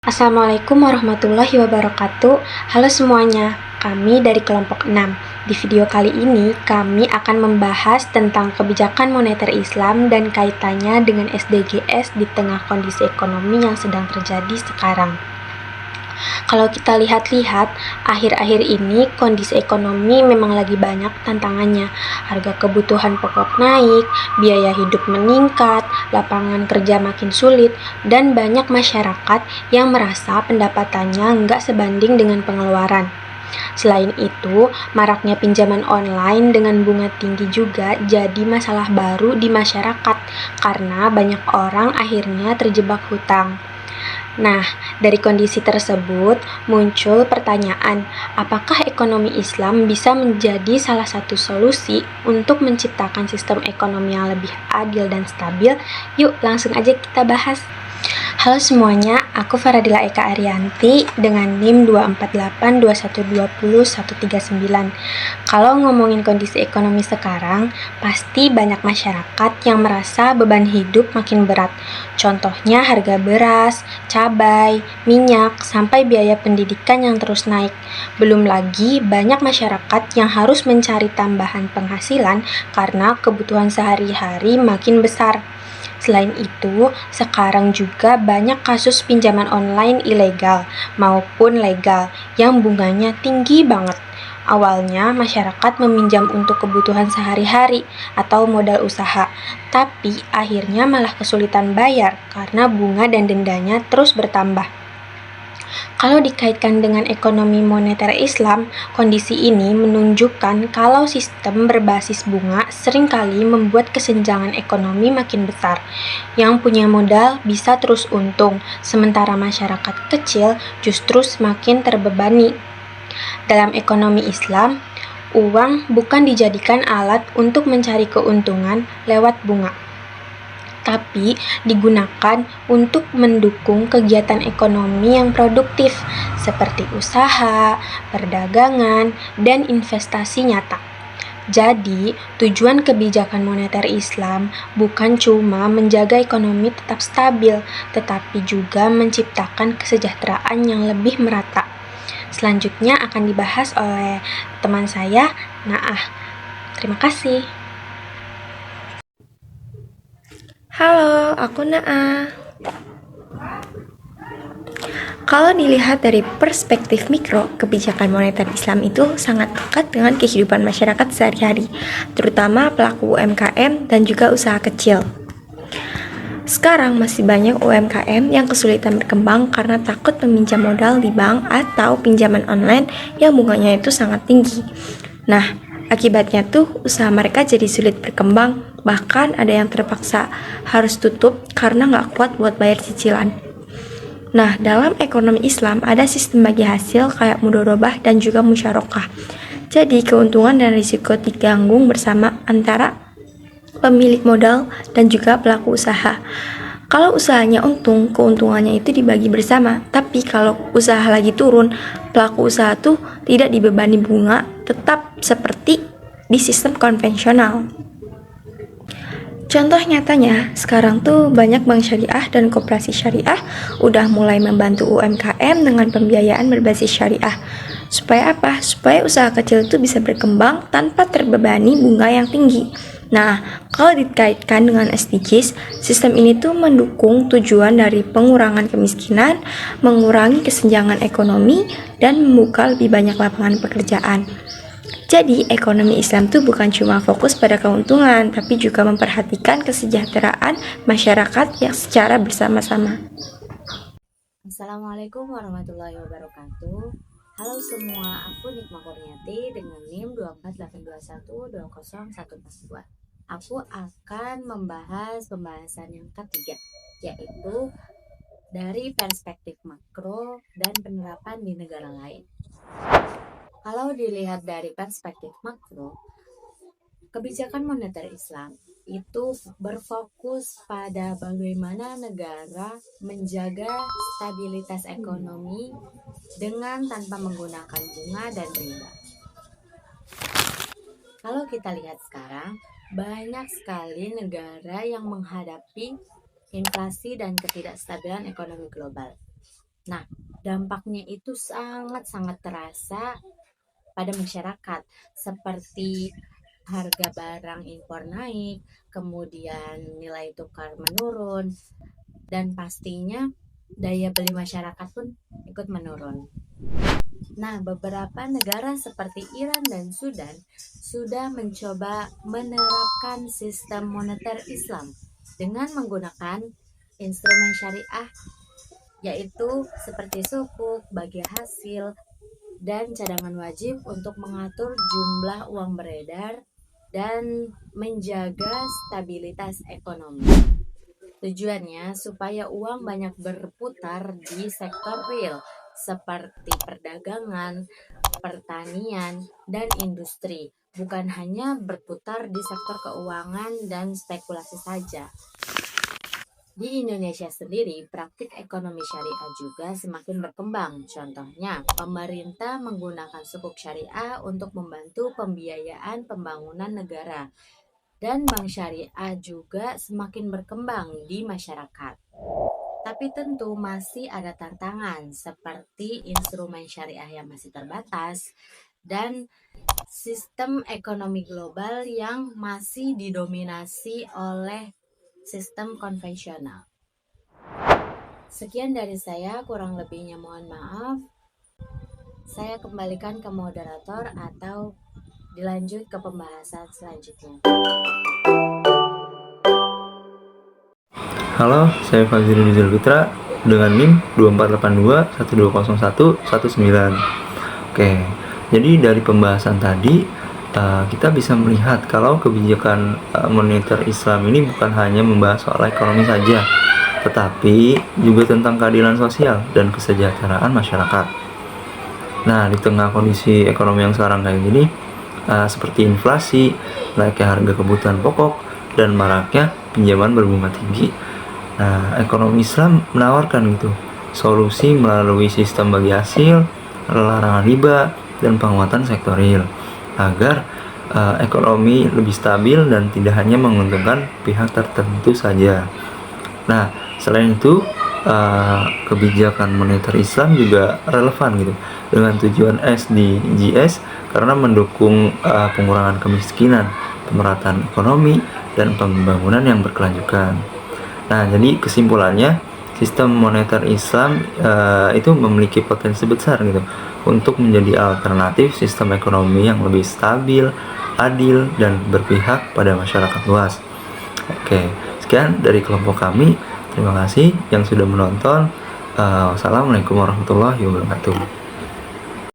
Assalamualaikum warahmatullahi wabarakatuh. Halo semuanya, kami dari kelompok 6. Di video kali ini, kami akan membahas tentang kebijakan moneter Islam dan kaitannya dengan SDGs di tengah kondisi ekonomi yang sedang terjadi sekarang. Kalau kita lihat-lihat, akhir-akhir ini kondisi ekonomi memang lagi banyak tantangannya. Harga kebutuhan pokok naik, biaya hidup meningkat, lapangan kerja makin sulit, dan banyak masyarakat yang merasa pendapatannya nggak sebanding dengan pengeluaran. Selain itu, maraknya pinjaman online dengan bunga tinggi juga jadi masalah baru di masyarakat karena banyak orang akhirnya terjebak hutang. Nah, dari kondisi tersebut muncul pertanyaan, apakah ekonomi Islam bisa menjadi salah satu solusi untuk menciptakan sistem ekonomi yang lebih adil dan stabil? Yuk, langsung aja kita bahas. Halo semuanya, aku Faradila Eka Arianti dengan NIM 24821201139. Kalau ngomongin kondisi ekonomi sekarang, pasti banyak masyarakat yang merasa beban hidup makin berat. Contohnya harga beras, cabai, minyak, sampai biaya pendidikan yang terus naik. Belum lagi banyak masyarakat yang harus mencari tambahan penghasilan karena kebutuhan sehari-hari makin besar. Selain itu, sekarang juga banyak kasus pinjaman online ilegal maupun legal yang bunganya tinggi banget. Awalnya masyarakat meminjam untuk kebutuhan sehari-hari atau modal usaha, tapi akhirnya malah kesulitan bayar karena bunga dan dendanya terus bertambah. Kalau dikaitkan dengan ekonomi moneter Islam, kondisi ini menunjukkan kalau sistem berbasis bunga seringkali membuat kesenjangan ekonomi makin besar. Yang punya modal bisa terus untung, sementara masyarakat kecil justru semakin terbebani. Dalam ekonomi Islam, uang bukan dijadikan alat untuk mencari keuntungan lewat bunga, tapi digunakan untuk mendukung kegiatan ekonomi yang produktif seperti usaha, perdagangan, dan investasi nyata. Jadi, tujuan kebijakan moneter Islam bukan cuma menjaga ekonomi tetap stabil, tetapi juga menciptakan kesejahteraan yang lebih merata. Selanjutnya akan dibahas oleh teman saya, Naah. Terima kasih. Halo, aku Naa. Kalau dilihat dari perspektif mikro, kebijakan moneter Islam itu sangat dekat dengan kehidupan masyarakat sehari-hari, terutama pelaku UMKM dan juga usaha kecil. Sekarang masih banyak UMKM yang kesulitan berkembang karena takut meminjam modal di bank atau pinjaman online yang bunganya itu sangat tinggi. Nah, akibatnya tuh usaha mereka jadi sulit berkembang, bahkan ada yang terpaksa harus tutup karena nggak kuat buat bayar cicilan. Nah, dalam ekonomi Islam ada sistem bagi hasil kayak mudorobah dan juga musyarakah. Jadi, keuntungan dan risiko diganggung bersama antara pemilik modal dan juga pelaku usaha. Kalau usahanya untung, keuntungannya itu dibagi bersama. Tapi kalau usaha lagi turun, pelaku usaha tuh tidak dibebani bunga, tetap seperti di sistem konvensional. Contoh nyatanya, sekarang tuh banyak bank syariah dan koperasi syariah udah mulai membantu UMKM dengan pembiayaan berbasis syariah. Supaya apa? Supaya usaha kecil itu bisa berkembang tanpa terbebani bunga yang tinggi. Nah, kalau dikaitkan dengan SDGs, sistem ini tuh mendukung tujuan dari pengurangan kemiskinan, mengurangi kesenjangan ekonomi, dan membuka lebih banyak lapangan pekerjaan. Jadi, ekonomi Islam tuh bukan cuma fokus pada keuntungan, tapi juga memperhatikan kesejahteraan masyarakat yang secara bersama-sama. Assalamualaikum warahmatullahi wabarakatuh. Halo semua, aku Nikma Kurniati dengan NIM 24821201142. Aku akan membahas pembahasan yang ketiga, yaitu dari perspektif makro dan penerapan di negara lain. Kalau dilihat dari perspektif makro, kebijakan moneter Islam itu berfokus pada bagaimana negara menjaga stabilitas ekonomi dengan tanpa menggunakan bunga dan riba. Kalau kita lihat sekarang, banyak sekali negara yang menghadapi inflasi dan ketidakstabilan ekonomi global. Nah, dampaknya itu sangat-sangat terasa pada masyarakat, seperti harga barang impor naik, kemudian nilai tukar menurun, dan pastinya daya beli masyarakat pun ikut menurun. Nah, beberapa negara seperti Iran dan Sudan sudah mencoba menerapkan sistem moneter Islam dengan menggunakan instrumen syariah, yaitu seperti sukuk, bagi hasil, dan cadangan wajib untuk mengatur jumlah uang beredar dan menjaga stabilitas ekonomi. Tujuannya supaya uang banyak berputar di sektor real seperti perdagangan, pertanian, dan industri, bukan hanya berputar di sektor keuangan dan spekulasi saja. Di Indonesia sendiri, praktik ekonomi syariah juga semakin berkembang. Contohnya, pemerintah menggunakan sukuk syariah untuk membantu pembiayaan pembangunan negara. Dan bank syariah juga semakin berkembang di masyarakat. Tapi tentu masih ada tantangan seperti instrumen syariah yang masih terbatas dan sistem ekonomi global yang masih didominasi oleh sistem konvensional. Sekian dari saya, kurang lebihnya mohon maaf. Saya kembalikan ke moderator atau dilanjut ke pembahasan selanjutnya. Halo, saya Fazil Rizal Fitra dengan NIM 2482 1201 19. Oke, jadi dari pembahasan tadi kita bisa melihat kalau kebijakan moneter Islam ini bukan hanya membahas soal ekonomi saja, tetapi juga tentang keadilan sosial dan kesejahteraan masyarakat. Nah, di tengah kondisi ekonomi yang sekarang kayak gini, seperti inflasi, naiknya harga kebutuhan pokok, dan maraknya pinjaman berbunga tinggi, nah, ekonomi Islam menawarkan solusi melalui sistem bagi hasil, larangan riba, dan penguatan sektor real agar ekonomi lebih stabil dan tidak hanya menguntungkan pihak tertentu saja. Nah, selain itu kebijakan moneter Islam juga relevan dengan tujuan SDGs karena mendukung pengurangan kemiskinan, pemerataan ekonomi, dan pembangunan yang berkelanjutan. Nah, jadi kesimpulannya, sistem moneter Islam itu memiliki potensi besar untuk menjadi alternatif sistem ekonomi yang lebih stabil, adil, dan berpihak pada masyarakat luas. Oke, sekian dari kelompok kami. Terima kasih yang sudah menonton. Wassalamualaikum warahmatullahi wabarakatuh.